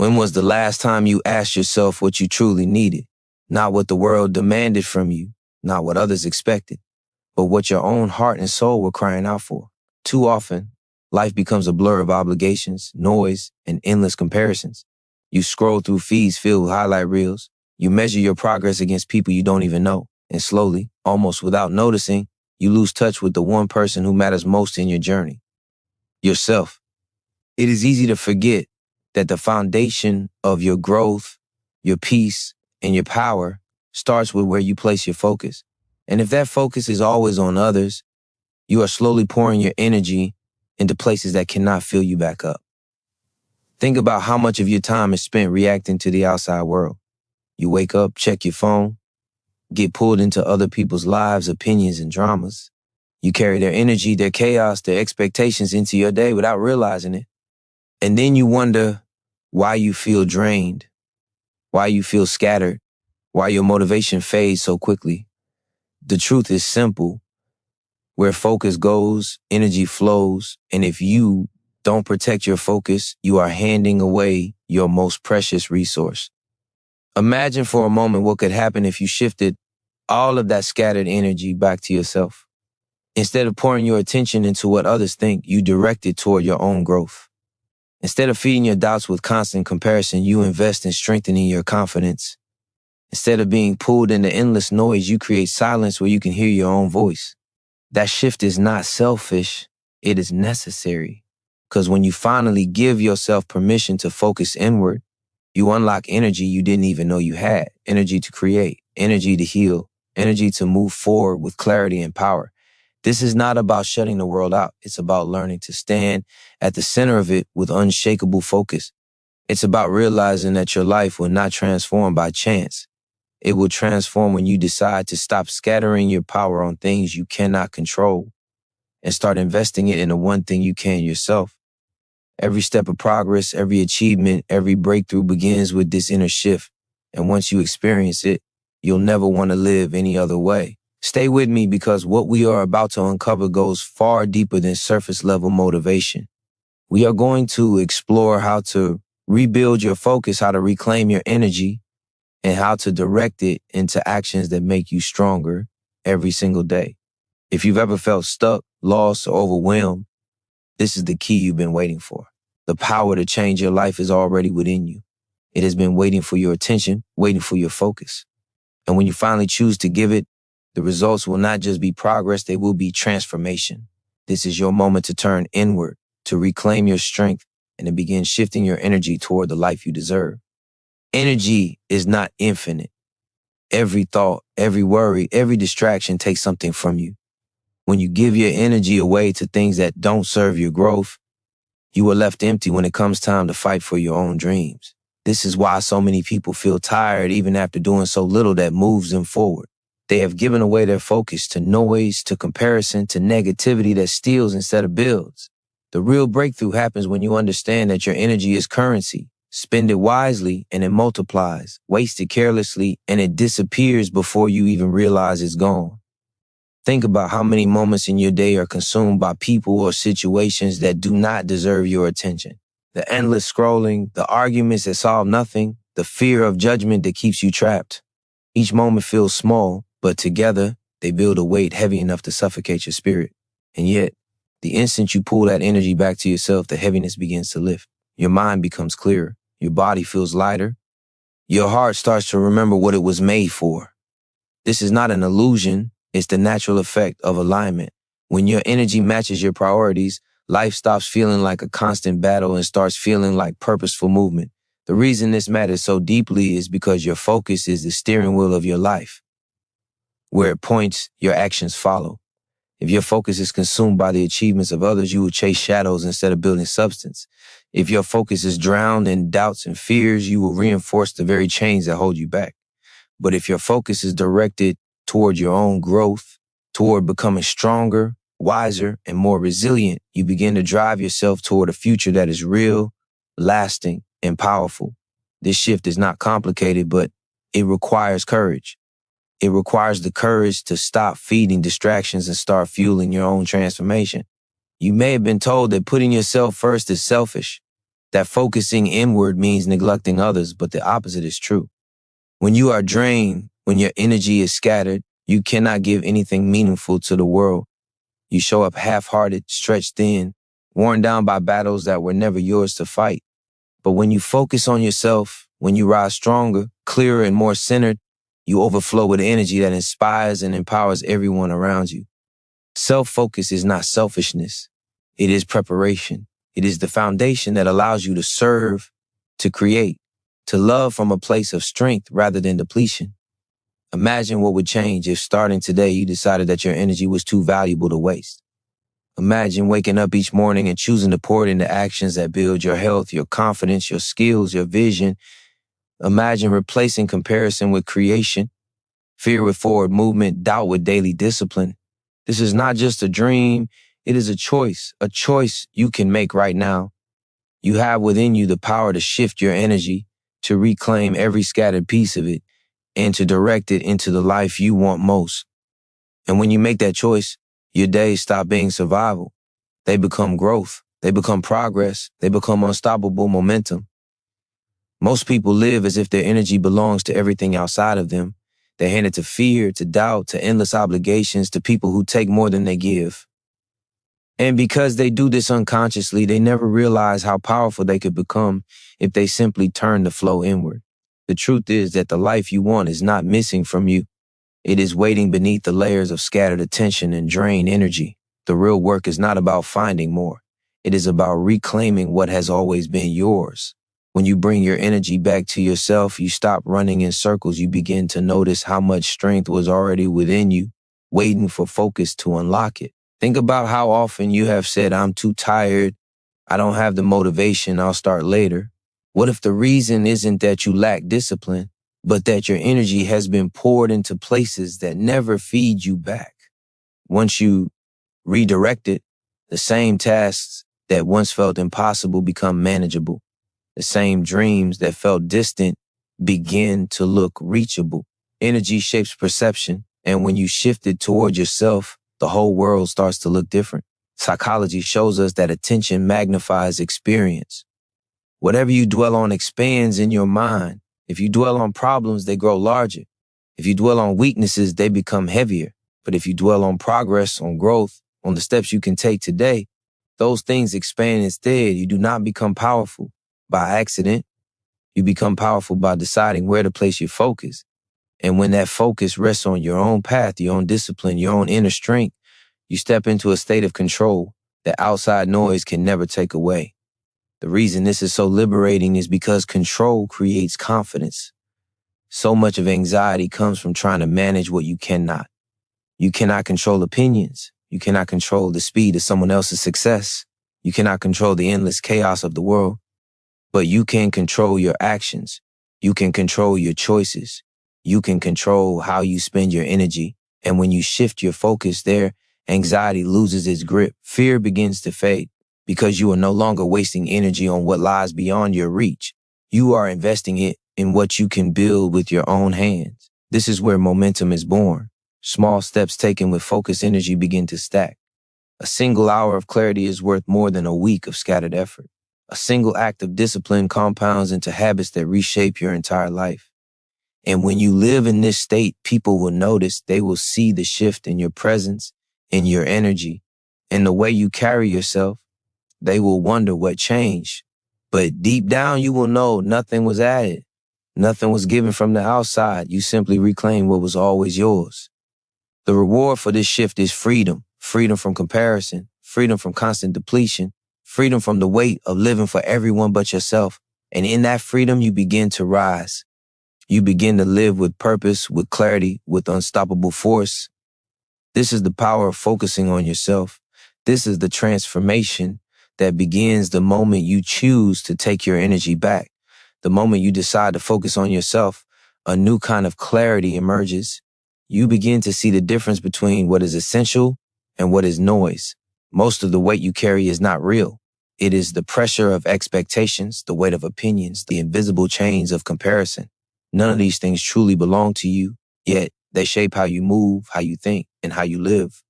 When was the last time you asked yourself what you truly needed? Not what the world demanded from you, not what others expected, but what your own heart and soul were crying out for. Too often, life becomes a blur of obligations, noise, and endless comparisons. You scroll through feeds filled with highlight reels. You measure your progress against people you don't even know. And slowly, almost without noticing, you lose touch with the one person who matters most in your journey. Yourself. It is easy to forget that the foundation of your growth, your peace, and your power starts with where you place your focus. And if that focus is always on others, you are slowly pouring your energy into places that cannot fill you back up. Think about how much of your time is spent reacting to the outside world. You wake up, check your phone, get pulled into other people's lives, opinions, and dramas. You carry their energy, their chaos, their expectations into your day without realizing it. And then you wonder why you feel drained, why you feel scattered, why your motivation fades so quickly. The truth is simple. Where focus goes, energy flows, and if you don't protect your focus, you are handing away your most precious resource. Imagine for a moment what could happen if you shifted all of that scattered energy back to yourself. Instead of pouring your attention into what others think, you direct it toward your own growth. Instead of feeding your doubts with constant comparison, you invest in strengthening your confidence. Instead of being pulled into endless noise, you create silence where you can hear your own voice. That shift is not selfish, it is necessary. Because when you finally give yourself permission to focus inward, you unlock energy you didn't even know you had. Energy to create, energy to heal, energy to move forward with clarity and power. This is not about shutting the world out. It's about learning to stand at the center of it with unshakable focus. It's about realizing that your life will not transform by chance. It will transform when you decide to stop scattering your power on things you cannot control and start investing it in the one thing you can yourself. Every step of progress, every achievement, every breakthrough begins with this inner shift. And once you experience it, you'll never want to live any other way. Stay with me because what we are about to uncover goes far deeper than surface level motivation. We are going to explore how to rebuild your focus, how to reclaim your energy, and how to direct it into actions that make you stronger every single day. If you've ever felt stuck, lost, or overwhelmed, this is the key you've been waiting for. The power to change your life is already within you. It has been waiting for your attention, waiting for your focus. And when you finally choose to give it, the results will not just be progress, they will be transformation. This is your moment to turn inward, to reclaim your strength, and to begin shifting your energy toward the life you deserve. Energy is not infinite. Every thought, every worry, every distraction takes something from you. When you give your energy away to things that don't serve your growth, you are left empty when it comes time to fight for your own dreams. This is why so many people feel tired even after doing so little that moves them forward. They have given away their focus to noise, to comparison, to negativity that steals instead of builds. The real breakthrough happens when you understand that your energy is currency. Spend it wisely and it multiplies. Waste it carelessly and it disappears before you even realize it's gone. Think about how many moments in your day are consumed by people or situations that do not deserve your attention. The endless scrolling, the arguments that solve nothing, the fear of judgment that keeps you trapped. Each moment feels small, but together they build a weight heavy enough to suffocate your spirit. And yet, the instant you pull that energy back to yourself, the heaviness begins to lift. Your mind becomes clearer. Your body feels lighter. Your heart starts to remember what it was made for. This is not an illusion. It's the natural effect of alignment. When your energy matches your priorities, life stops feeling like a constant battle and starts feeling like purposeful movement. The reason this matters so deeply is because your focus is the steering wheel of your life. Where it points, your actions follow. If your focus is consumed by the achievements of others, you will chase shadows instead of building substance. If your focus is drowned in doubts and fears, you will reinforce the very chains that hold you back. But if your focus is directed toward your own growth, toward becoming stronger, wiser, and more resilient, you begin to drive yourself toward a future that is real, lasting, and powerful. This shift is not complicated, but it requires courage. It requires the courage to stop feeding distractions and start fueling your own transformation. You may have been told that putting yourself first is selfish, That focusing inward means neglecting others, but the opposite is true. When you are drained, when your energy is scattered, you cannot give anything meaningful to the world. You show up half-hearted, stretched thin, worn down by battles that were never yours to fight. But when you focus on yourself, when you rise stronger, clearer, and more centered, you overflow with energy that inspires and empowers everyone around you. Self-focus is not selfishness. It is preparation. It is the foundation that allows you to serve, to create, to love from a place of strength rather than depletion. Imagine what would change if starting today you decided that your energy was too valuable to waste. Imagine waking up each morning and choosing to pour it into actions that build your health, your confidence, your skills, your vision. Imagine replacing comparison with creation, fear with forward movement, doubt with daily discipline. This is not just a dream, it is a choice you can make right now. You have within you the power to shift your energy, to reclaim every scattered piece of it, and to direct it into the life you want most. And when you make that choice, your days stop being survival. They become growth. They become progress. They become unstoppable momentum. Most people live as if their energy belongs to everything outside of them. They hand it to fear, to doubt, to endless obligations, to people who take more than they give. And because they do this unconsciously, they never realize how powerful they could become if they simply turn the flow inward. The truth is that the life you want is not missing from you. It is waiting beneath the layers of scattered attention and drained energy. The real work is not about finding more. It is about reclaiming what has always been yours. When you bring your energy back to yourself, you stop running in circles. You begin to notice how much strength was already within you, waiting for focus to unlock it. Think about how often you have said, "I'm too tired. I don't have the motivation. I'll start later." What if the reason isn't that you lack discipline, but that your energy has been poured into places that never feed you back? Once you redirect it, the same tasks that once felt impossible become manageable. The same dreams that felt distant begin to look reachable. Energy shapes perception, and when you shift it toward yourself, the whole world starts to look different. Psychology shows us that attention magnifies experience. Whatever you dwell on expands in your mind. If you dwell on problems, they grow larger. If you dwell on weaknesses, they become heavier. But if you dwell on progress, on growth, on the steps you can take today, those things expand instead. You do not become powerful by accident. You become powerful by deciding where to place your focus. And when that focus rests on your own path, your own discipline, your own inner strength, you step into a state of control that outside noise can never take away. The reason this is so liberating is because control creates confidence. So much of anxiety comes from trying to manage what you cannot. You cannot control opinions. You cannot control the speed of someone else's success. You cannot control the endless chaos of the world. But you can control your actions. You can control your choices. You can control how you spend your energy. And when you shift your focus there, anxiety loses its grip. Fear begins to fade because you are no longer wasting energy on what lies beyond your reach. You are investing it in what you can build with your own hands. This is where momentum is born. Small steps taken with focused energy begin to stack. A single hour of clarity is worth more than a week of scattered effort. A single act of discipline compounds into habits that reshape your entire life. And when you live in this state, people will notice. They will see the shift in your presence, in your energy, in the way you carry yourself. They will wonder what changed. But deep down, you will know nothing was added. Nothing was given from the outside. You simply reclaimed what was always yours. The reward for this shift is freedom. Freedom from comparison. Freedom from constant depletion. Freedom from the weight of living for everyone but yourself. And in that freedom, you begin to rise. You begin to live with purpose, with clarity, with unstoppable force. This is the power of focusing on yourself. This is the transformation that begins the moment you choose to take your energy back. The moment you decide to focus on yourself, a new kind of clarity emerges. You begin to see the difference between what is essential and what is noise. Most of the weight you carry is not real. It is the pressure of expectations, the weight of opinions, the invisible chains of comparison. None of these things truly belong to you, yet they shape how you move, how you think, and how you live.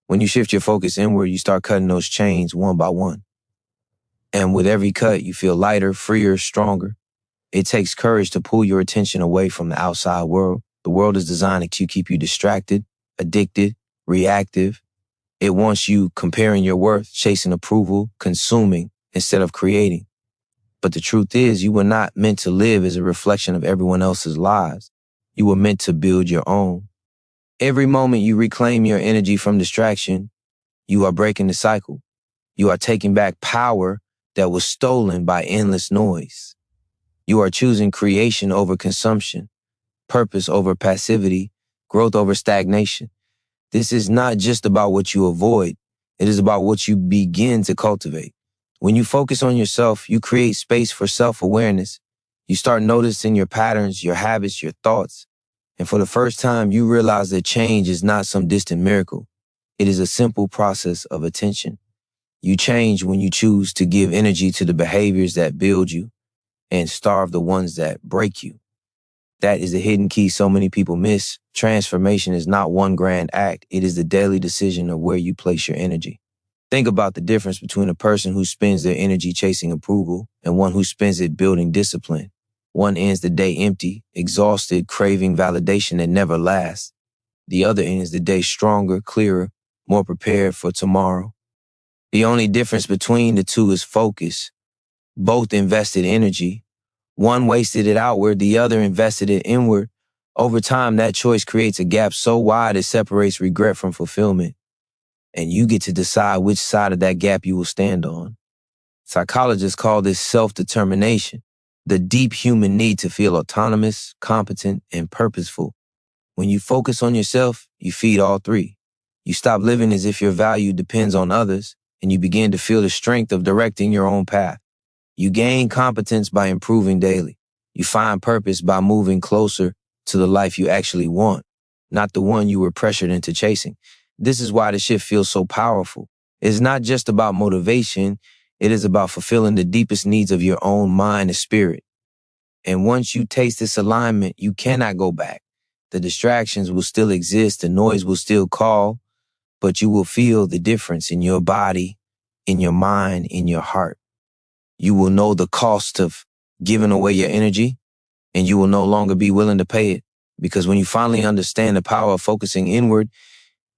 When you shift your focus inward, you start cutting those chains one by one. And with every cut, you feel lighter, freer, stronger. It takes courage to pull your attention away from the outside world. The world is designed to keep you distracted, addicted, reactive. It wants you comparing your worth, chasing approval, consuming instead of creating. But the truth is, you were not meant to live as a reflection of everyone else's lives. You were meant to build your own. Every moment you reclaim your energy from distraction, you are breaking the cycle. You are taking back power that was stolen by endless noise. You are choosing creation over consumption, purpose over passivity, growth over stagnation. This is not just about what you avoid. It is about what you begin to cultivate. When you focus on yourself, you create space for self-awareness. You start noticing your patterns, your habits, your thoughts. And for the first time, you realize that change is not some distant miracle. It is a simple process of attention. You change when you choose to give energy to the behaviors that build you and starve the ones that break you. That is the hidden key so many people miss. Transformation is not one grand act. It is the daily decision of where you place your energy. Think about the difference between a person who spends their energy chasing approval and one who spends it building discipline. One ends the day empty, exhausted, craving validation that never lasts. The other ends the day stronger, clearer, more prepared for tomorrow. The only difference between the two is focus. Both invested energy. One wasted it outward, the other invested it inward. Over time, that choice creates a gap so wide it separates regret from fulfillment. And you get to decide which side of that gap you will stand on. Psychologists call this self-determination, the deep human need to feel autonomous, competent, and purposeful. When you focus on yourself, you feed all three. You stop living as if your value depends on others, and you begin to feel the strength of directing your own path. You gain competence by improving daily. You find purpose by moving closer to the life you actually want, not the one you were pressured into chasing. This is why the shift feels so powerful. It's not just about motivation. It is about fulfilling the deepest needs of your own mind and spirit. And once you taste this alignment, you cannot go back. The distractions will still exist. The noise will still call, but you will feel the difference in your body, in your mind, in your heart. You will know the cost of giving away your energy, and you will no longer be willing to pay it. Because when you finally understand the power of focusing inward,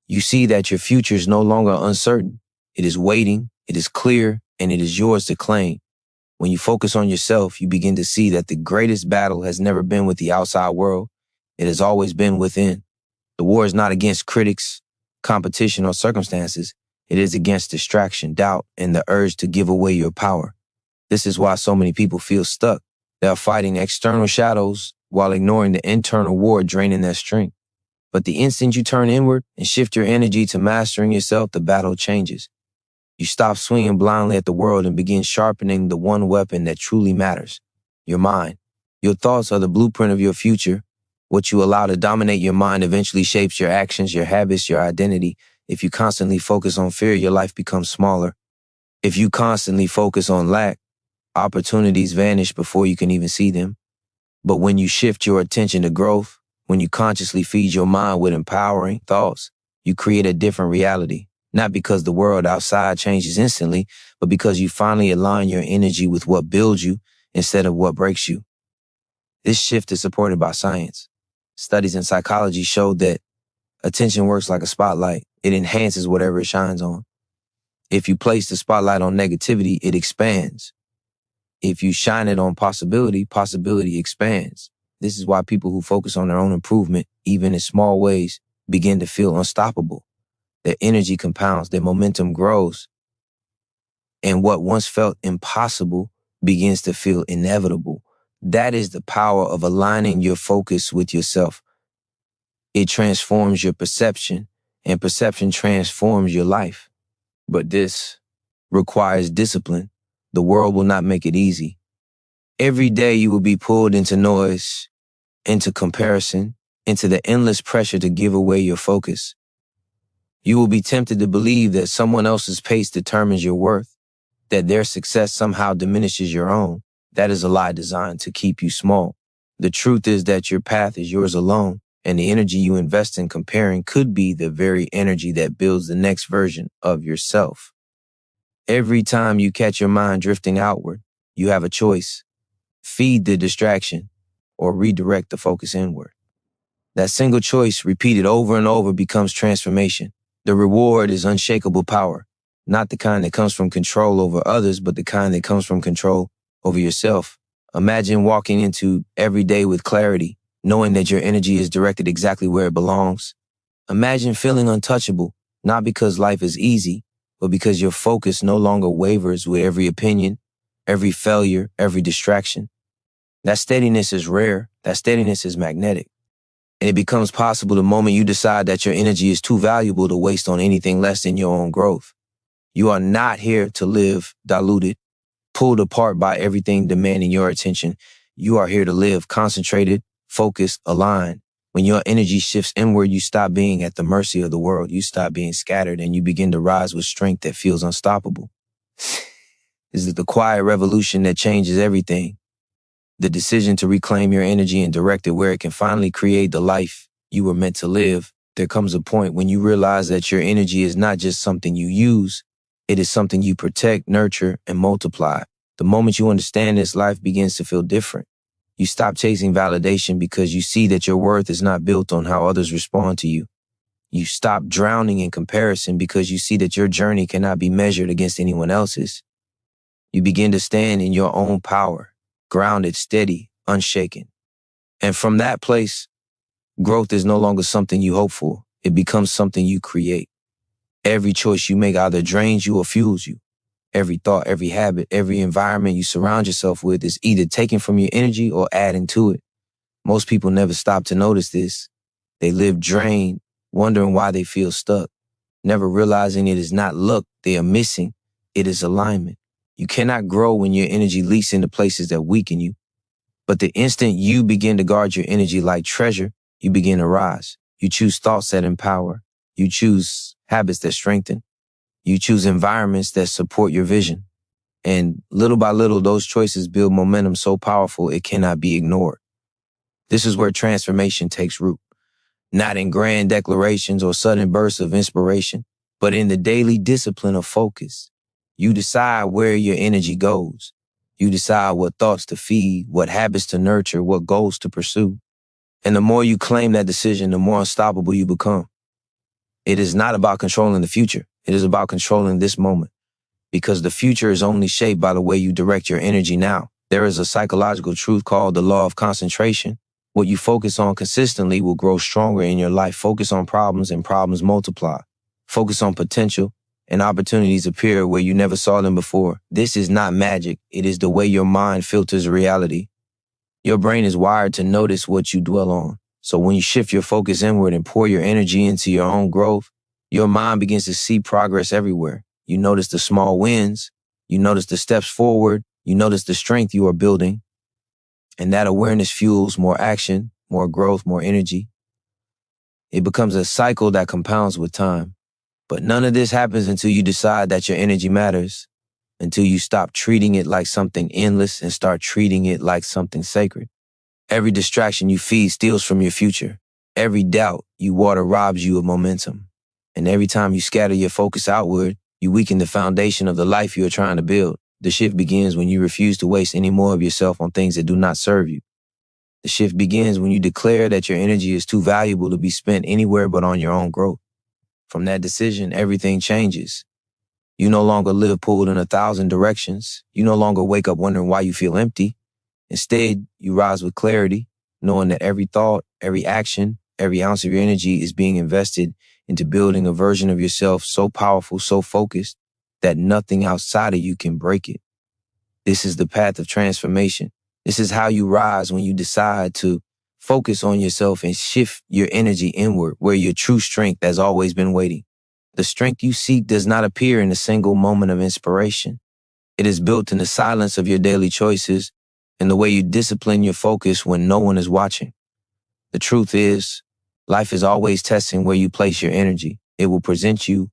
you see that your future is no longer uncertain. It is waiting, it is clear, and it is yours to claim. When you focus on yourself, you begin to see that the greatest battle has never been with the outside world. It has always been within. The war is not against critics, competition, or circumstances. It is against distraction, doubt, and the urge to give away your power. This is why so many people feel stuck. They are fighting external shadows while ignoring the internal war draining their strength. But the instant you turn inward and shift your energy to mastering yourself, the battle changes. You stop swinging blindly at the world and begin sharpening the one weapon that truly matters, your mind. Your thoughts are the blueprint of your future. What you allow to dominate your mind eventually shapes your actions, your habits, your identity. If you constantly focus on fear, your life becomes smaller. If you constantly focus on lack, opportunities vanish before you can even see them. But when you shift your attention to growth, when you consciously feed your mind with empowering thoughts, you create a different reality. Not because the world outside changes instantly, but because you finally align your energy with what builds you instead of what breaks you. This shift is supported by science. Studies in psychology show that attention works like a spotlight. It enhances whatever it shines on. If you place the spotlight on negativity, it expands. If you shine it on possibility, possibility expands. This is why people who focus on their own improvement, even in small ways, begin to feel unstoppable. Their energy compounds, their momentum grows, and what once felt impossible begins to feel inevitable. That is the power of aligning your focus with yourself. It transforms your perception, and perception transforms your life. But this requires discipline. The world will not make it easy. Every day you will be pulled into noise, into comparison, into the endless pressure to give away your focus. You will be tempted to believe that someone else's pace determines your worth, that their success somehow diminishes your own. That is a lie designed to keep you small. The truth is that your path is yours alone, and the energy you invest in comparing could be the very energy that builds the next version of yourself. Every time you catch your mind drifting outward, you have a choice. Feed the distraction or redirect the focus inward. That single choice, repeated over and over, becomes transformation. The reward is unshakable power, not the kind that comes from control over others, but the kind that comes from control over yourself. Imagine walking into every day with clarity, knowing that your energy is directed exactly where it belongs. Imagine feeling untouchable, not because life is easy, but because your focus no longer wavers with every opinion, every failure, every distraction. That steadiness is rare. That steadiness is magnetic. And it becomes possible the moment you decide that your energy is too valuable to waste on anything less than your own growth. You are not here to live diluted, pulled apart by everything demanding your attention. You are here to live concentrated, focused, aligned. When your energy shifts inward, you stop being at the mercy of the world. You stop being scattered and you begin to rise with strength that feels unstoppable. This is the quiet revolution that changes everything. The decision to reclaim your energy and direct it where it can finally create the life you were meant to live. There comes a point when you realize that your energy is not just something you use, it is something you protect, nurture, and multiply. The moment you understand this, life begins to feel different. You stop chasing validation because you see that your worth is not built on how others respond to you. You stop drowning in comparison because you see that your journey cannot be measured against anyone else's. You begin to stand in your own power, grounded, steady, unshaken. And from that place, growth is no longer something you hope for. It becomes something you create. Every choice you make either drains you or fuels you. Every thought, every habit, every environment you surround yourself with is either taken from your energy or adding to it. Most people never stop to notice this. They live drained, wondering why they feel stuck, never realizing it is not luck they are missing, it is alignment. You cannot grow when your energy leaks into places that weaken you. But the instant you begin to guard your energy like treasure, you begin to rise. You choose thoughts that empower. You choose habits that strengthen. You choose environments that support your vision. And little by little, those choices build momentum so powerful it cannot be ignored. This is where transformation takes root. Not in grand declarations or sudden bursts of inspiration, but in the daily discipline of focus. You decide where your energy goes. You decide what thoughts to feed, what habits to nurture, what goals to pursue. And the more you claim that decision, the more unstoppable you become. It is not about controlling the future. It is about controlling this moment. Because the future is only shaped by the way you direct your energy now. There is a psychological truth called the law of concentration. What you focus on consistently will grow stronger in your life. Focus on problems and problems multiply. Focus on potential and opportunities appear where you never saw them before. This is not magic. It is the way your mind filters reality. Your brain is wired to notice what you dwell on. So when you shift your focus inward and pour your energy into your own growth, your mind begins to see progress everywhere. You notice the small wins. You notice the steps forward. You notice the strength you are building. And that awareness fuels more action, more growth, more energy. It becomes a cycle that compounds with time. But none of this happens until you decide that your energy matters, until you stop treating it like something endless and start treating it like something sacred. Every distraction you feed steals from your future. Every doubt you water robs you of momentum. And every time you scatter your focus outward, you weaken the foundation of the life you are trying to build. The shift begins when you refuse to waste any more of yourself on things that do not serve you. The shift begins when you declare that your energy is too valuable to be spent anywhere but on your own growth. From that decision, everything changes. You no longer live pulled in 1,000 directions. You no longer wake up wondering why you feel empty. Instead, you rise with clarity, knowing that every thought, every action, every ounce of your energy is being invested into building a version of yourself so powerful, so focused, that nothing outside of you can break it. This is the path of transformation. This is how you rise when you decide to focus on yourself and shift your energy inward, where your true strength has always been waiting. The strength you seek does not appear in a single moment of inspiration. It is built in the silence of your daily choices and the way you discipline your focus when no one is watching. The truth is, life is always testing where you place your energy. It will present you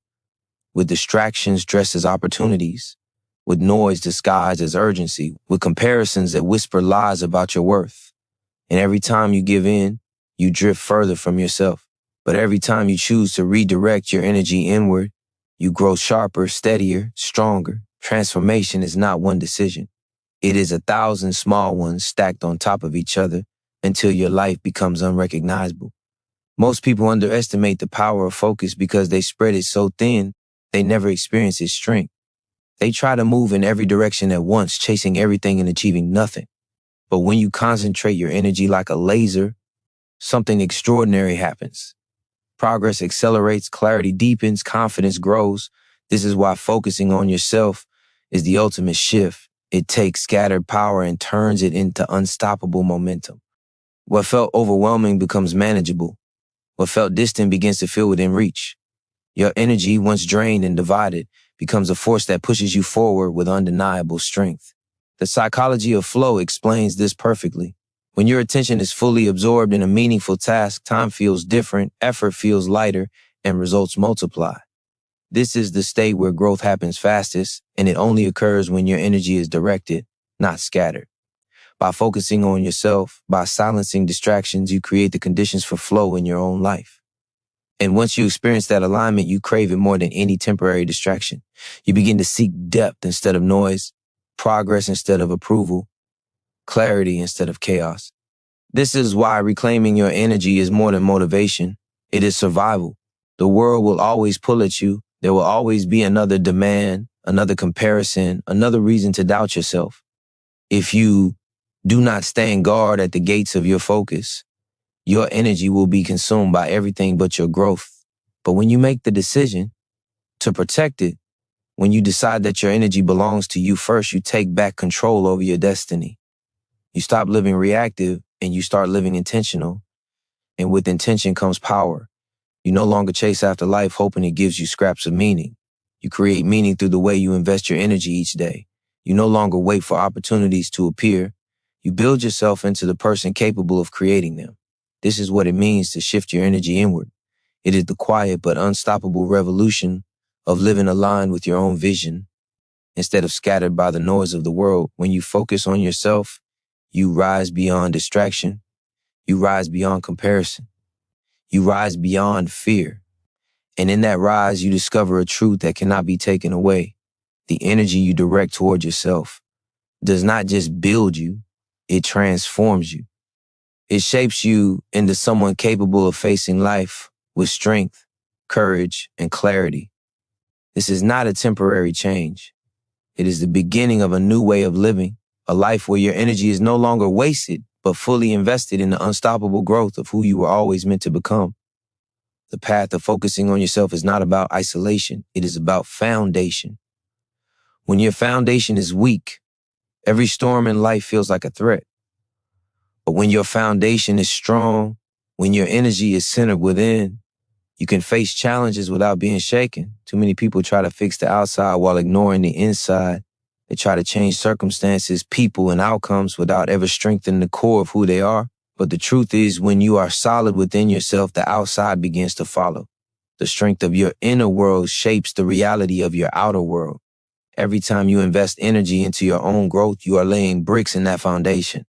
with distractions dressed as opportunities, with noise disguised as urgency, with comparisons that whisper lies about your worth. And every time you give in, you drift further from yourself. But every time you choose to redirect your energy inward, You grow sharper, steadier, stronger. Transformation is not one decision. It is 1,000 small ones stacked on top of each other until your life becomes unrecognizable. Most people underestimate the power of focus because they spread it so thin, they never experience its strength. They try to move in every direction at once, chasing everything and achieving nothing. But when you concentrate your energy like a laser, something extraordinary happens. Progress accelerates, clarity deepens, confidence grows. This is why focusing on yourself is the ultimate shift. It takes scattered power and turns it into unstoppable momentum. What felt overwhelming becomes manageable. What felt distant begins to feel within reach. Your energy, once drained and divided, becomes a force that pushes you forward with undeniable strength. The psychology of flow explains this perfectly. When your attention is fully absorbed in a meaningful task, time feels different, effort feels lighter, and results multiply. This is the state where growth happens fastest, and it only occurs when your energy is directed, not scattered. By focusing on yourself, by silencing distractions, you create the conditions for flow in your own life. And once you experience that alignment, you crave it more than any temporary distraction. You begin to seek depth instead of noise, progress instead of approval, clarity instead of chaos. This is why reclaiming your energy is more than motivation. It is survival. The world will always pull at you. There will always be another demand, another comparison, another reason to doubt yourself. If you do not stand guard at the gates of your focus, your energy will be consumed by everything but your growth. But when you make the decision to protect it, when you decide that your energy belongs to you first, you take back control over your destiny. You stop living reactive and you start living intentional. And with intention comes power. You no longer chase after life hoping it gives you scraps of meaning. You create meaning through the way you invest your energy each day. You no longer wait for opportunities to appear. You build yourself into the person capable of creating them. This is what it means to shift your energy inward. It is the quiet but unstoppable revolution of living aligned with your own vision instead of scattered by the noise of the world. When you focus on yourself, you rise beyond distraction. You rise beyond comparison. You rise beyond fear. And in that rise, you discover a truth that cannot be taken away. The energy you direct toward yourself does not just build you, it transforms you. It shapes you into someone capable of facing life with strength, courage, and clarity. This is not a temporary change. It is the beginning of a new way of living, a life where your energy is no longer wasted, but fully invested in the unstoppable growth of who you were always meant to become. The path of focusing on yourself is not about isolation. It is about foundation. When your foundation is weak, every storm in life feels like a threat. But when your foundation is strong, when your energy is centered within, you can face challenges without being shaken. Too many people try to fix the outside while ignoring the inside. They try to change circumstances, people, and outcomes without ever strengthening the core of who they are. But the truth is, when you are solid within yourself, the outside begins to follow. The strength of your inner world shapes the reality of your outer world. Every time you invest energy into your own growth, you are laying bricks in that foundation.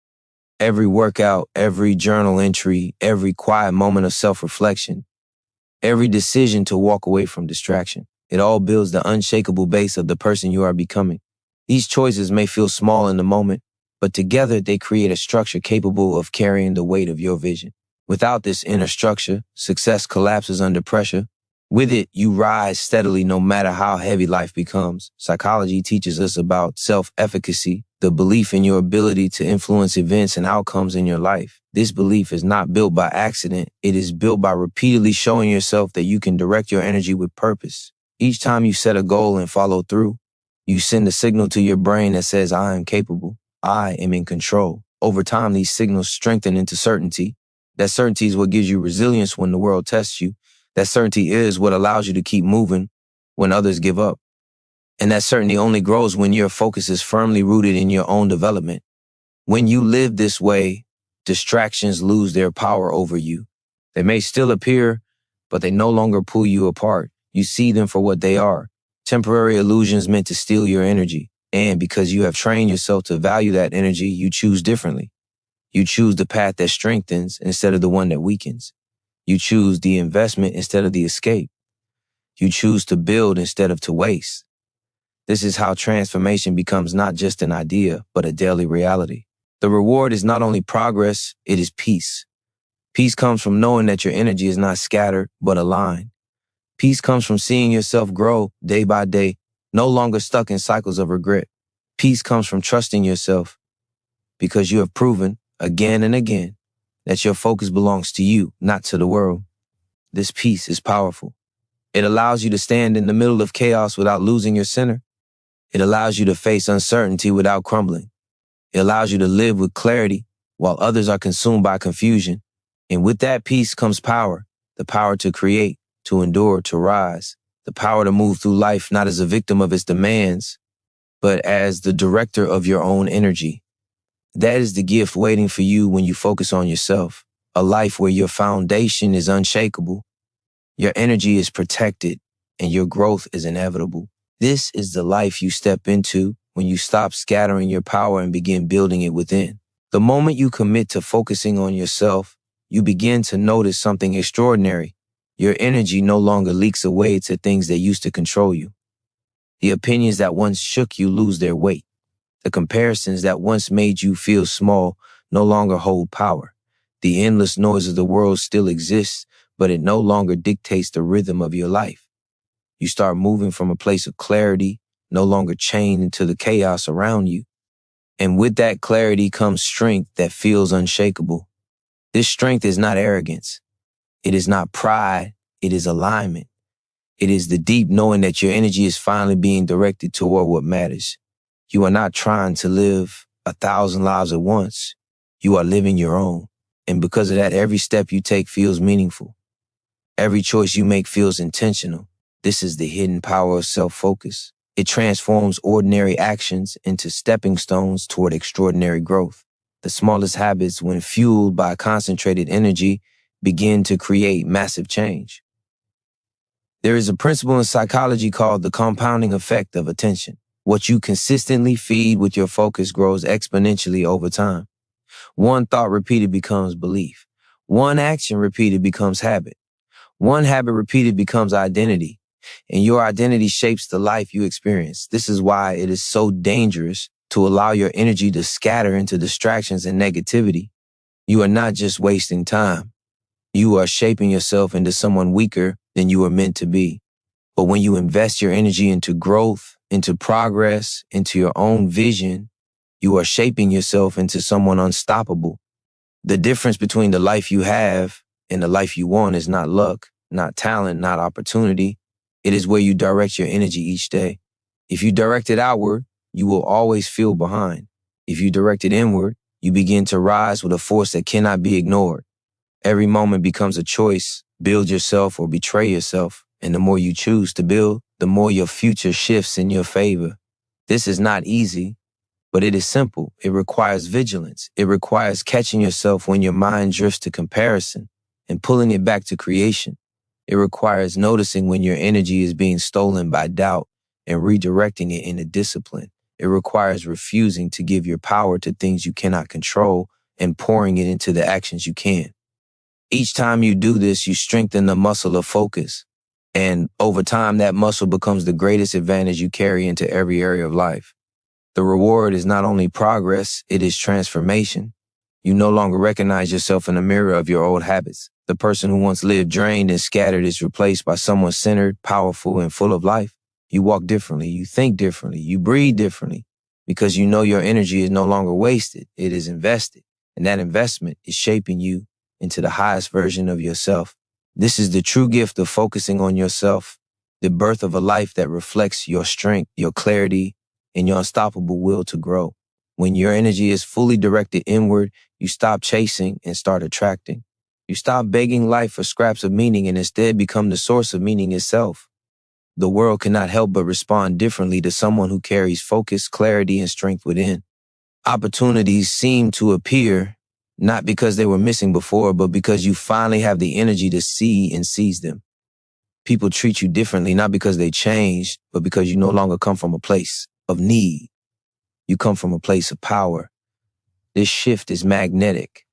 Every workout, every journal entry, every quiet moment of self-reflection, every decision to walk away from distraction, it all builds the unshakable base of the person you are becoming. These choices may feel small in the moment, but together they create a structure capable of carrying the weight of your vision. Without this inner structure, success collapses under pressure. With it, you rise steadily no matter how heavy life becomes. Psychology teaches us about self-efficacy, the belief in your ability to influence events and outcomes in your life. This belief is not built by accident. It is built by repeatedly showing yourself that you can direct your energy with purpose. Each time you set a goal and follow through, you send a signal to your brain that says, I am capable. I am in control. Over time, these signals strengthen into certainty. That certainty is what gives you resilience when the world tests you. That certainty is what allows you to keep moving when others give up. And that certainty only grows when your focus is firmly rooted in your own development. When you live this way, distractions lose their power over you. They may still appear, but they no longer pull you apart. You see them for what they are, temporary illusions meant to steal your energy. And because you have trained yourself to value that energy, you choose differently. You choose the path that strengthens instead of the one that weakens. You choose the investment instead of the escape. You choose to build instead of to waste. This is how transformation becomes not just an idea, but a daily reality. The reward is not only progress, it is peace. Peace comes from knowing that your energy is not scattered, but aligned. Peace comes from seeing yourself grow day by day, no longer stuck in cycles of regret. Peace comes from trusting yourself because you have proven again and again that your focus belongs to you, not to the world. This peace is powerful. It allows you to stand in the middle of chaos without losing your center. It allows you to face uncertainty without crumbling. It allows you to live with clarity while others are consumed by confusion. And with that peace comes power, the power to create, to endure, to rise, the power to move through life not as a victim of its demands, but as the director of your own energy. That is the gift waiting for you when you focus on yourself, a life where your foundation is unshakable, your energy is protected, and your growth is inevitable. This is the life you step into when you stop scattering your power and begin building it within. The moment you commit to focusing on yourself, you begin to notice something extraordinary. Your energy no longer leaks away to things that used to control you. The opinions that once shook you lose their weight. The comparisons that once made you feel small no longer hold power. The endless noise of the world still exists, but it no longer dictates the rhythm of your life. You start moving from a place of clarity, no longer chained into the chaos around you. And with that clarity comes strength that feels unshakable. This strength is not arrogance. It is not pride. It is alignment. It is the deep knowing that your energy is finally being directed toward what matters. You are not trying to live 1,000 lives at once. You are living your own. And because of that, every step you take feels meaningful. Every choice you make feels intentional. This is the hidden power of self-focus. It transforms ordinary actions into stepping stones toward extraordinary growth. The smallest habits, when fueled by concentrated energy, begin to create massive change. There is a principle in psychology called the compounding effect of attention. What you consistently feed with your focus grows exponentially over time. One thought repeated becomes belief. One action repeated becomes habit. One habit repeated becomes identity. And your identity shapes the life you experience. This is why it is so dangerous to allow your energy to scatter into distractions and negativity. You are not just wasting time. You are shaping yourself into someone weaker than you are meant to be. But when you invest your energy into growth, into progress, into your own vision, you are shaping yourself into someone unstoppable. The difference between the life you have and the life you want is not luck, not talent, not opportunity. It is where you direct your energy each day. If you direct it outward, you will always feel behind. If you direct it inward, you begin to rise with a force that cannot be ignored. Every moment becomes a choice. Build yourself or betray yourself. And the more you choose to build, the more your future shifts in your favor. This is not easy, but it is simple. It requires vigilance. It requires catching yourself when your mind drifts to comparison and pulling it back to creation. It requires noticing when your energy is being stolen by doubt and redirecting it into discipline. It requires refusing to give your power to things you cannot control and pouring it into the actions you can. Each time you do this, you strengthen the muscle of focus. And over time, that muscle becomes the greatest advantage you carry into every area of life. The reward is not only progress, it is transformation. You no longer recognize yourself in the mirror of your old habits. The person who once lived drained and scattered is replaced by someone centered, powerful, and full of life. You walk differently, you think differently, you breathe differently, because you know your energy is no longer wasted, it is invested. And that investment is shaping you into the highest version of yourself. This is the true gift of focusing on yourself, the birth of a life that reflects your strength, your clarity, and your unstoppable will to grow. When your energy is fully directed inward, you stop chasing and start attracting. You stop begging life for scraps of meaning and instead become the source of meaning itself. The world cannot help but respond differently to someone who carries focus, clarity, and strength within. Opportunities seem to appear not because they were missing before, but because you finally have the energy to see and seize them. People treat you differently, not because they changed, but because you no longer come from a place of need. You come from a place of power. This shift is magnetic.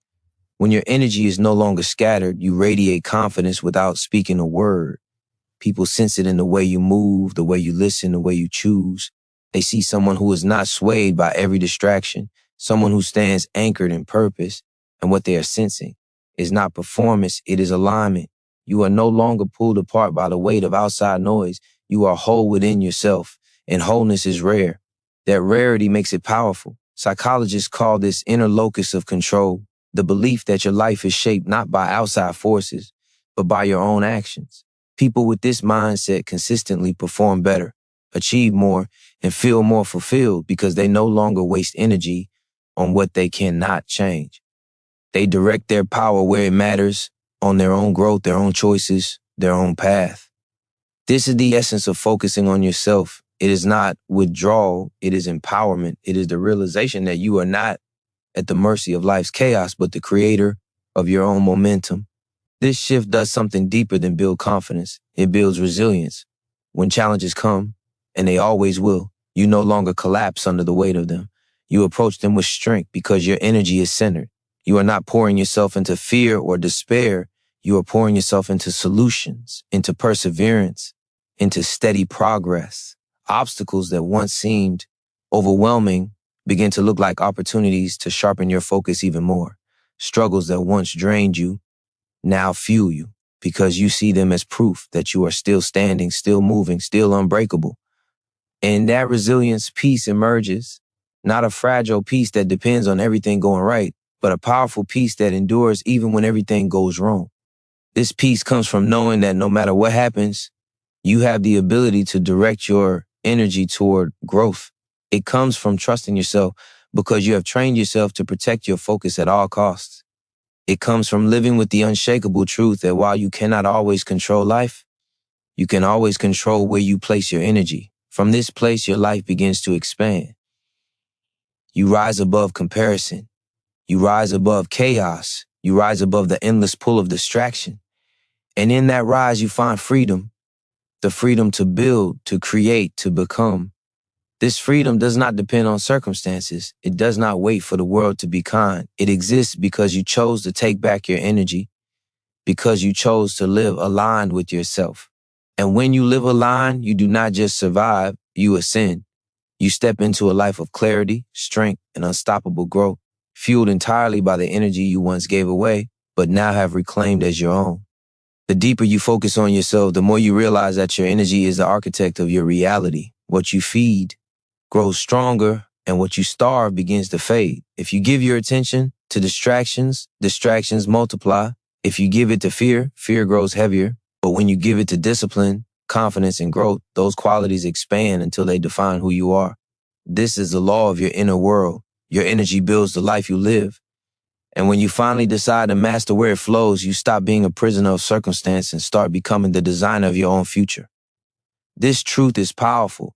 When your energy is no longer scattered, you radiate confidence without speaking a word. People sense it in the way you move, the way you listen, the way you choose. They see someone who is not swayed by every distraction, someone who stands anchored in purpose, and what they are sensing is not performance, it is alignment. You are no longer pulled apart by the weight of outside noise. You are whole within yourself, and wholeness is rare. That rarity makes it powerful. Psychologists call this inner locus of control, the belief that your life is shaped not by outside forces, but by your own actions. People with this mindset consistently perform better, achieve more, and feel more fulfilled because they no longer waste energy on what they cannot change. They direct their power where it matters, on their own growth, their own choices, their own path. This is the essence of focusing on yourself. It is not withdrawal, it is empowerment. It is the realization that you are not at the mercy of life's chaos, but the creator of your own momentum. This shift does something deeper than build confidence. It builds resilience. When challenges come, and they always will, you no longer collapse under the weight of them. You approach them with strength because your energy is centered. You are not pouring yourself into fear or despair. You are pouring yourself into solutions, into perseverance, into steady progress. Obstacles that once seemed overwhelming begin to look like opportunities to sharpen your focus even more. Struggles that once drained you now fuel you because you see them as proof that you are still standing, still moving, still unbreakable. And that resilience piece emerges, not a fragile piece that depends on everything going right, but a powerful piece that endures even when everything goes wrong. This piece comes from knowing that no matter what happens, you have the ability to direct your energy toward growth. It comes from trusting yourself because you have trained yourself to protect your focus at all costs. It comes from living with the unshakable truth that while you cannot always control life, you can always control where you place your energy. From this place, your life begins to expand. You rise above comparison. You rise above chaos. You rise above the endless pull of distraction. And in that rise, you find freedom, the freedom to build, to create, to become. This freedom does not depend on circumstances. It does not wait for the world to be kind. It exists because you chose to take back your energy, because you chose to live aligned with yourself. And when you live aligned, you do not just survive, you ascend. You step into a life of clarity, strength, and unstoppable growth, fueled entirely by the energy you once gave away, but now have reclaimed as your own. The deeper you focus on yourself, the more you realize that your energy is the architect of your reality. What you feed grows stronger, and what you starve begins to fade. If you give your attention to distractions, distractions multiply. If you give it to fear, fear grows heavier. But when you give it to discipline, confidence, and growth, those qualities expand until they define who you are. This is the law of your inner world. Your energy builds the life you live. And when you finally decide to master where it flows, you stop being a prisoner of circumstance and start becoming the designer of your own future. This truth is powerful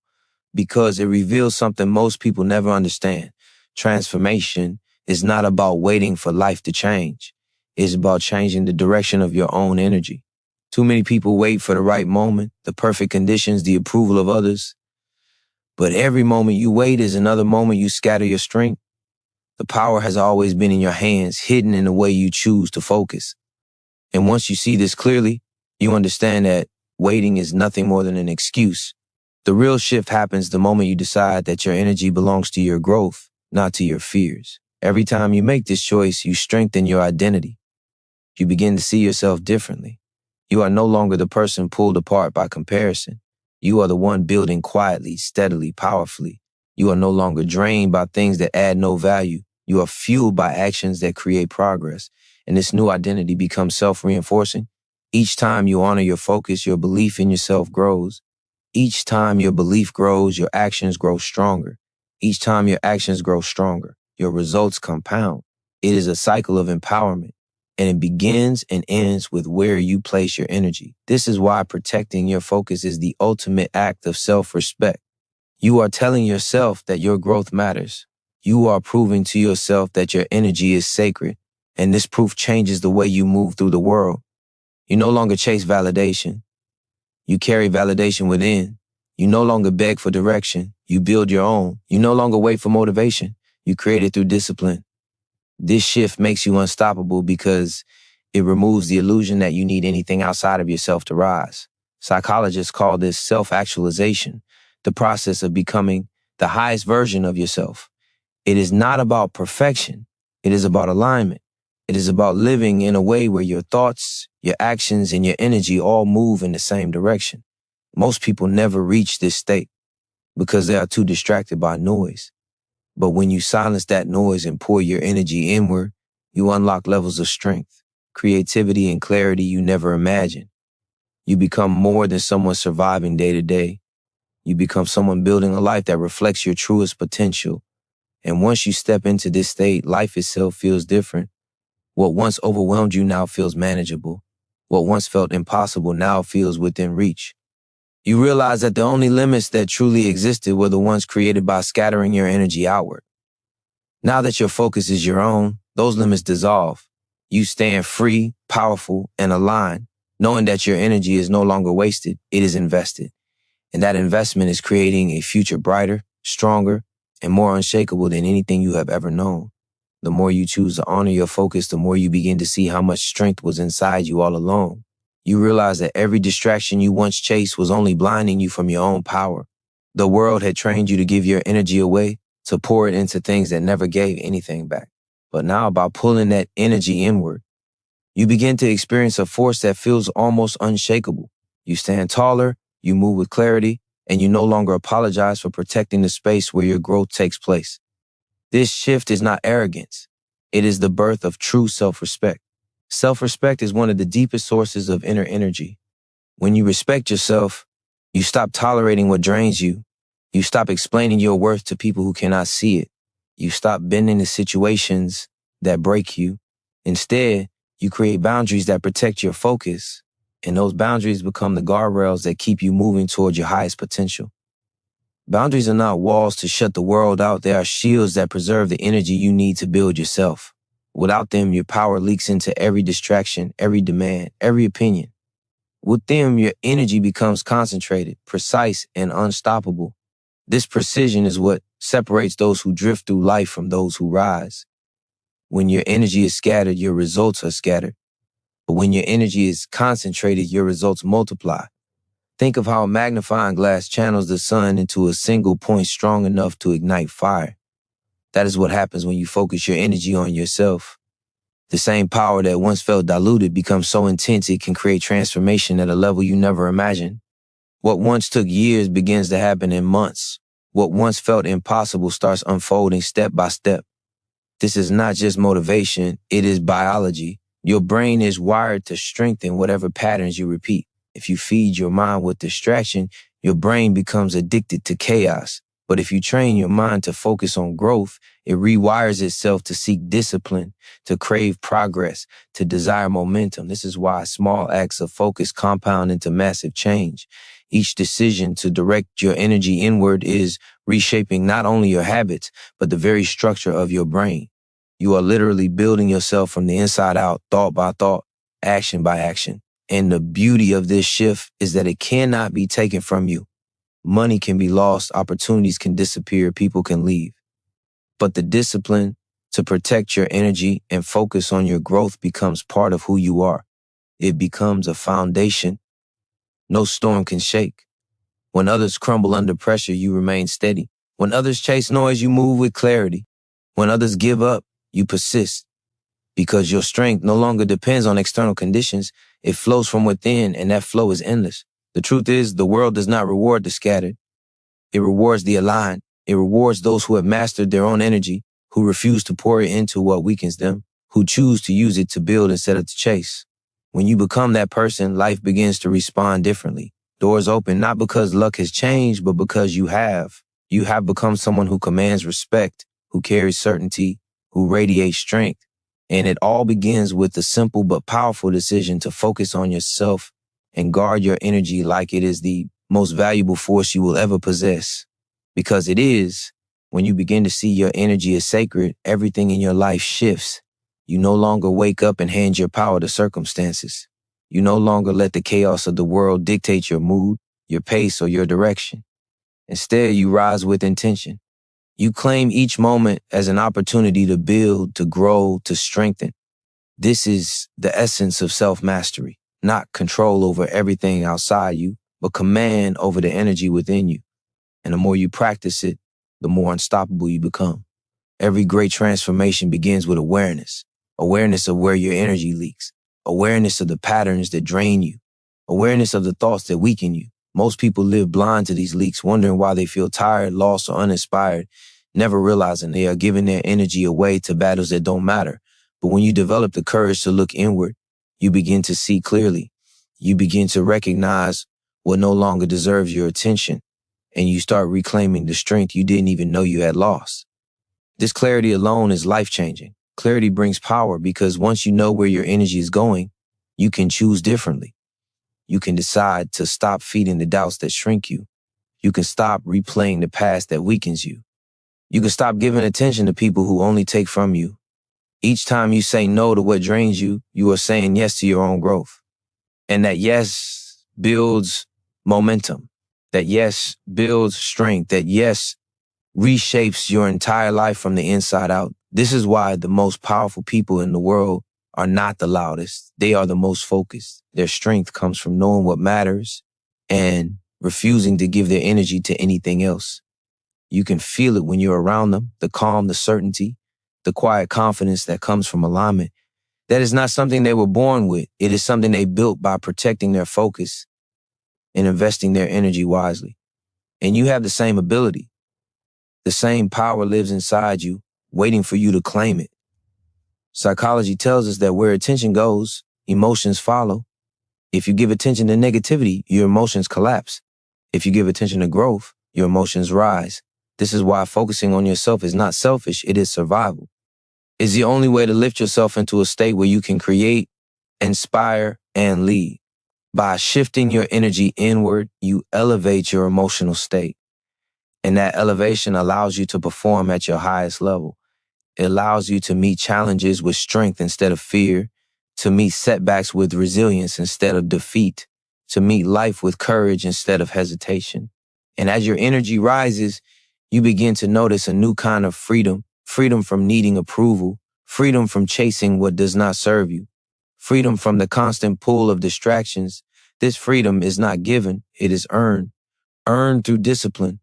because it reveals something most people never understand. Transformation is not about waiting for life to change. It's about changing the direction of your own energy. Too many people wait for the right moment, the perfect conditions, the approval of others. But every moment you wait is another moment you scatter your strength. The power has always been in your hands, hidden in the way you choose to focus. And once you see this clearly, you understand that waiting is nothing more than an excuse. The real shift happens the moment you decide that your energy belongs to your growth, not to your fears. Every time you make this choice, you strengthen your identity. You begin to see yourself differently. You are no longer the person pulled apart by comparison. You are the one building quietly, steadily, powerfully. You are no longer drained by things that add no value. You are fueled by actions that create progress. And this new identity becomes self-reinforcing. Each time you honor your focus, your belief in yourself grows. Each time your belief grows, your actions grow stronger. Each time your actions grow stronger, your results compound. It is a cycle of empowerment, and it begins and ends with where you place your energy. This is why protecting your focus is the ultimate act of self-respect. You are telling yourself that your growth matters. You are proving to yourself that your energy is sacred, and this proof changes the way you move through the world. You no longer chase validation. You carry validation within. You no longer beg for direction. You build your own. You no longer wait for motivation. You create it through discipline. This shift makes you unstoppable because it removes the illusion that you need anything outside of yourself to rise. Psychologists call this self-actualization, the process of becoming the highest version of yourself. It is not about perfection. It is about alignment. It is about living in a way where your thoughts, your actions, and your energy all move in the same direction. Most people never reach this state because they are too distracted by noise. But when you silence that noise and pour your energy inward, you unlock levels of strength, creativity, and clarity you never imagined. You become more than someone surviving day to day. You become someone building a life that reflects your truest potential. And once you step into this state, life itself feels different. What once overwhelmed you now feels manageable. What once felt impossible now feels within reach. You realize that the only limits that truly existed were the ones created by scattering your energy outward. Now that your focus is your own, those limits dissolve. You stand free, powerful, and aligned, knowing that your energy is no longer wasted, it is invested. And that investment is creating a future brighter, stronger, and more unshakable than anything you have ever known. The more you choose to honor your focus, the more you begin to see how much strength was inside you all along. You realize that every distraction you once chased was only blinding you from your own power. The world had trained you to give your energy away, to pour it into things that never gave anything back. But now, by pulling that energy inward, you begin to experience a force that feels almost unshakable. You stand taller, you move with clarity, and you no longer apologize for protecting the space where your growth takes place. This shift is not arrogance. It is the birth of true self-respect. Self-respect is one of the deepest sources of inner energy. When you respect yourself, you stop tolerating what drains you. You stop explaining your worth to people who cannot see it. You stop bending to situations that break you. Instead, you create boundaries that protect your focus, and those boundaries become the guardrails that keep you moving toward your highest potential. Boundaries are not walls to shut the world out. They are shields that preserve the energy you need to build yourself. Without them, your power leaks into every distraction, every demand, every opinion. With them, your energy becomes concentrated, precise, and unstoppable. This precision is what separates those who drift through life from those who rise. When your energy is scattered, your results are scattered. But when your energy is concentrated, your results multiply. Think of how a magnifying glass channels the sun into a single point strong enough to ignite fire. That is what happens when you focus your energy on yourself. The same power that once felt diluted becomes so intense it can create transformation at a level you never imagined. What once took years begins to happen in months. What once felt impossible starts unfolding step by step. This is not just motivation, it is biology. Your brain is wired to strengthen whatever patterns you repeat. If you feed your mind with distraction, your brain becomes addicted to chaos. But if you train your mind to focus on growth, it rewires itself to seek discipline, to crave progress, to desire momentum. This is why small acts of focus compound into massive change. Each decision to direct your energy inward is reshaping not only your habits, but the very structure of your brain. You are literally building yourself from the inside out, thought by thought, action by action. And the beauty of this shift is that it cannot be taken from you. Money can be lost, opportunities can disappear, people can leave. But the discipline to protect your energy and focus on your growth becomes part of who you are. It becomes a foundation no storm can shake. When others crumble under pressure, you remain steady. When others chase noise, you move with clarity. When others give up, you persist. Because your strength no longer depends on external conditions. It flows from within, and that flow is endless. The truth is, the world does not reward the scattered. It rewards the aligned. It rewards those who have mastered their own energy, who refuse to pour it into what weakens them, who choose to use it to build instead of to chase. When you become that person, life begins to respond differently. Doors open not because luck has changed, but because you have. You have become someone who commands respect, who carries certainty, who radiates strength. And it all begins with the simple but powerful decision to focus on yourself and guard your energy like it is the most valuable force you will ever possess. Because it is. When you begin to see your energy as sacred, everything in your life shifts. You no longer wake up and hand your power to circumstances. You no longer let the chaos of the world dictate your mood, your pace, or your direction. Instead, you rise with intention. You claim each moment as an opportunity to build, to grow, to strengthen. This is the essence of self-mastery. not control over everything outside you, but command over the energy within you. And the more you practice it, the more unstoppable you become. Every great transformation begins with awareness. Awareness of where your energy leaks. Awareness of the patterns that drain you. Awareness of the thoughts that weaken you. Most people live blind to these leaks, wondering why they feel tired, lost, or uninspired, never realizing they are giving their energy away to battles that don't matter. But when you develop the courage to look inward, you begin to see clearly. You begin to recognize what no longer deserves your attention, and you start reclaiming the strength you didn't even know you had lost. This clarity alone is life-changing. Clarity brings power because once you know where your energy is going, you can choose differently. You can decide to stop feeding the doubts that shrink you. You can stop replaying the past that weakens you. You can stop giving attention to people who only take from you. Each time you say no to what drains you, you are saying yes to your own growth. And that yes builds momentum. That yes builds strength. That yes reshapes your entire life from the inside out. This is why the most powerful people in the world are not the loudest. They are the most focused. Their strength comes from knowing what matters and refusing to give their energy to anything else. You can feel it when you're around them, the calm, the certainty, the quiet confidence that comes from alignment. That is not something they were born with. It is something they built by protecting their focus and investing their energy wisely. And you have the same ability. The same power lives inside you, waiting for you to claim it. Psychology tells us that where attention goes, emotions follow. If you give attention to negativity, your emotions collapse. If you give attention to growth, your emotions rise. This is why focusing on yourself is not selfish, it is survival. It's the only way to lift yourself into a state where you can create, inspire, and lead. By shifting your energy inward, you elevate your emotional state. And that elevation allows you to perform at your highest level. It allows you to meet challenges with strength instead of fear, to meet setbacks with resilience instead of defeat, to meet life with courage instead of hesitation. And as your energy rises, you begin to notice a new kind of freedom, freedom from needing approval, freedom from chasing what does not serve you, freedom from the constant pull of distractions. This freedom is not given, it is earned through discipline,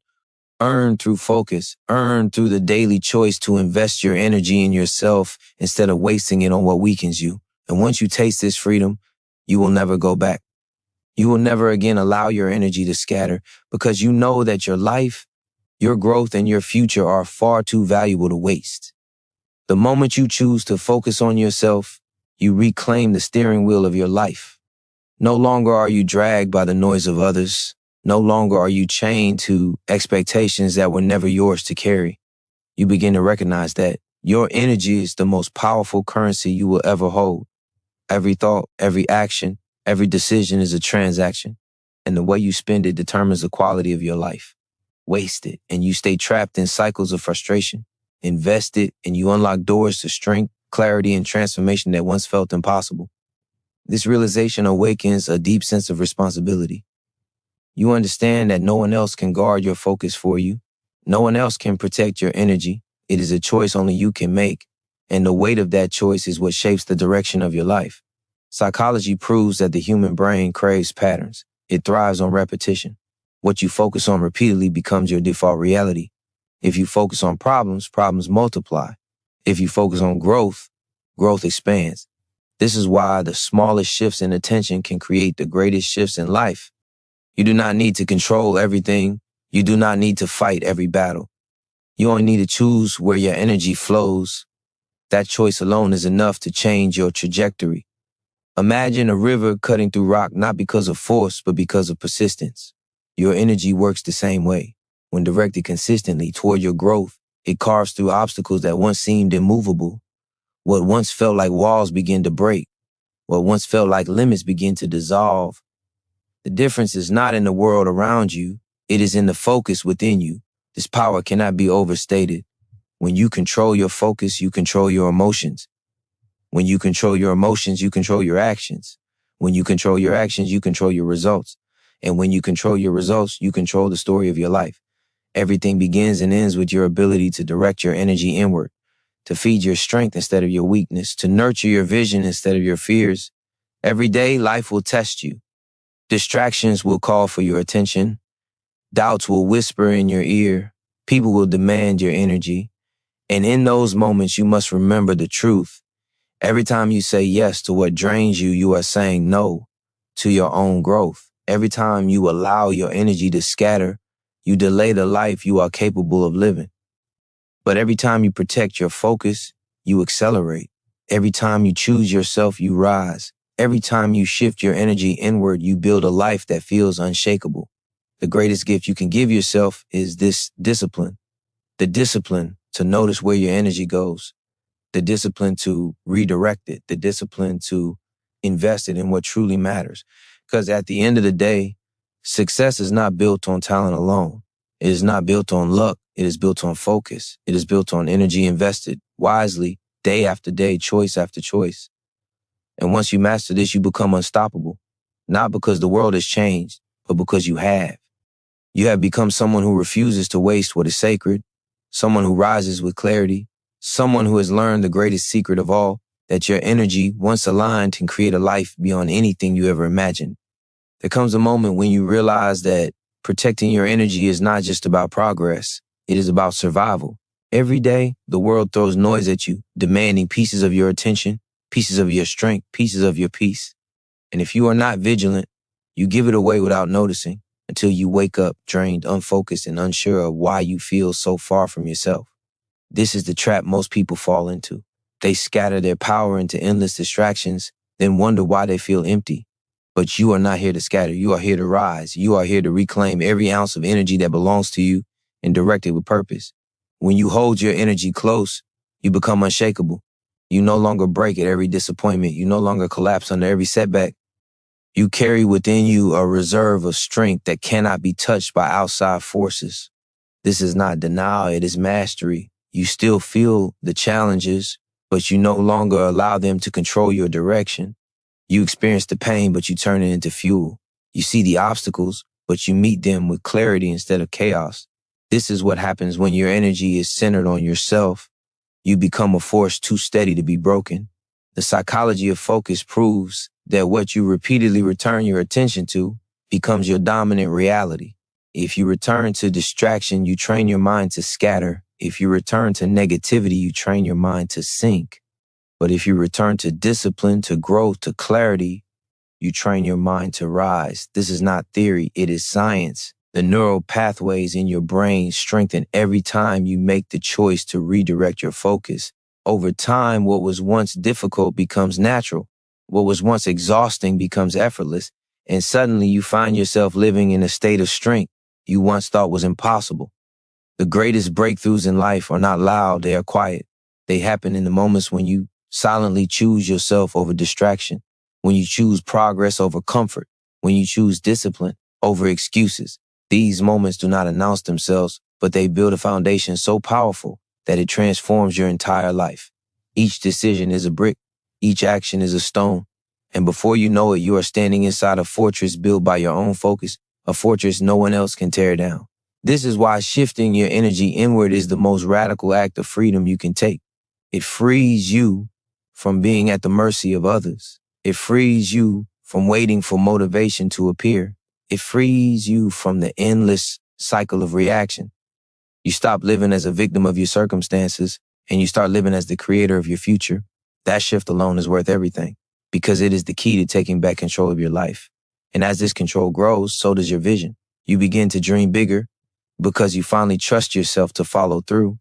earned through focus, earned through the daily choice to invest your energy in yourself instead of wasting it on what weakens you. And once you taste this freedom, you will never go back. You will never again allow your energy to scatter because you know that your life, your growth, and your future are far too valuable to waste. The moment you choose to focus on yourself, you reclaim the steering wheel of your life. No longer are you dragged by the noise of others. No longer are you chained to expectations that were never yours to carry. You begin to recognize that your energy is the most powerful currency you will ever hold. Every thought, every action, every decision is a transaction, and the way you spend it determines the quality of your life. Waste it, and you stay trapped in cycles of frustration. Invest it, and you unlock doors to strength, clarity, and transformation that once felt impossible. This realization awakens a deep sense of responsibility. You understand that no one else can guard your focus for you. No one else can protect your energy. It is a choice only you can make, and the weight of that choice is what shapes the direction of your life. Psychology proves that the human brain craves patterns. It thrives on repetition. What you focus on repeatedly becomes your default reality. If you focus on problems, problems multiply. If you focus on growth, growth expands. This is why the smallest shifts in attention can create the greatest shifts in life. You do not need to control everything. You do not need to fight every battle. You only need to choose where your energy flows. That choice alone is enough to change your trajectory. Imagine a river cutting through rock not because of force, but because of persistence. Your energy works the same way. When directed consistently toward your growth, it carves through obstacles that once seemed immovable. What once felt like walls begin to break. What once felt like limits begin to dissolve. The difference is not in the world around you. It is in the focus within you. This power cannot be overstated. When you control your focus, you control your emotions. When you control your emotions, you control your actions. When you control your actions, you control your results. And when you control your results, you control the story of your life. Everything begins and ends with your ability to direct your energy inward, to feed your strength instead of your weakness, to nurture your vision instead of your fears, Every day, life will test you. Distractions will call for your attention. Doubts will whisper in your ear. People will demand your energy. And in those moments, you must remember the truth. Every time you say yes to what drains you, you are saying no to your own growth. Every time you allow your energy to scatter, you delay the life you are capable of living. But every time you protect your focus, you accelerate. Every time you choose yourself, you rise. Every time you shift your energy inward, you build a life that feels unshakable. The greatest gift you can give yourself is this discipline. The discipline to notice where your energy goes. The discipline to redirect it. The discipline to invest it in what truly matters. Because at the end of the day, success is not built on talent alone. It is not built on luck. It is built on focus. It is built on energy invested wisely, day after day, choice after choice. And once you master this, you become unstoppable. Not because the world has changed, but because you have. You have become someone who refuses to waste what is sacred, someone who rises with clarity, someone who has learned the greatest secret of all, that your energy, once aligned, can create a life beyond anything you ever imagined. There comes a moment when you realize that protecting your energy is not just about progress, it is about survival. Every day, the world throws noise at you, demanding pieces of your attention, pieces of your strength, pieces of your peace. And if you are not vigilant, you give it away without noticing until you wake up drained, unfocused, and unsure of why you feel so far from yourself. This is the trap most people fall into. They scatter their power into endless distractions, then wonder why they feel empty. But you are not here to scatter. You are here to rise. You are here to reclaim every ounce of energy that belongs to you and direct it with purpose. When you hold your energy close, you become unshakable. You no longer break at every disappointment. You no longer collapse under every setback. You carry within you a reserve of strength that cannot be touched by outside forces. This is not denial, it is mastery. You still feel the challenges, but you no longer allow them to control your direction. You experience the pain, but you turn it into fuel. You see the obstacles, but you meet them with clarity instead of chaos. This is what happens when your energy is centered on yourself. You become a force too steady to be broken. The psychology of focus proves that what you repeatedly return your attention to becomes your dominant reality. If you return to distraction, you train your mind to scatter. If you return to negativity, you train your mind to sink. But if you return to discipline, to growth, to clarity, you train your mind to rise. This is not theory, it is science. The neural pathways in your brain strengthen every time you make the choice to redirect your focus. Over time, what was once difficult becomes natural. What was once exhausting becomes effortless. And suddenly you find yourself living in a state of strength you once thought was impossible. The greatest breakthroughs in life are not loud, they are quiet. They happen in the moments when you silently choose yourself over distraction, when you choose progress over comfort, when you choose discipline over excuses. These moments do not announce themselves, but they build a foundation so powerful that it transforms your entire life. Each decision is a brick, each action is a stone, and before you know it, you are standing inside a fortress built by your own focus, a fortress no one else can tear down. This is why shifting your energy inward is the most radical act of freedom you can take. It frees you from being at the mercy of others. It frees you from waiting for motivation to appear. It frees you from the endless cycle of reaction. You stop living as a victim of your circumstances and you start living as the creator of your future. That shift alone is worth everything because it is the key to taking back control of your life. And as this control grows, so does your vision. You begin to dream bigger because you finally trust yourself to follow through.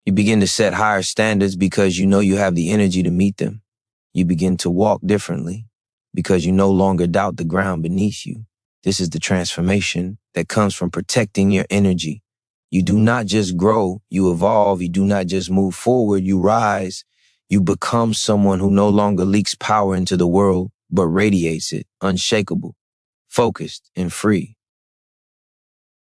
You begin to set higher standards because you know you have the energy to meet them. You begin to walk differently because you no longer doubt the ground beneath you. This is the transformation that comes from protecting your energy. You do not just grow, you evolve. You do not just move forward, you rise. You become someone who no longer leaks power into the world, but radiates it, unshakable, focused, and free.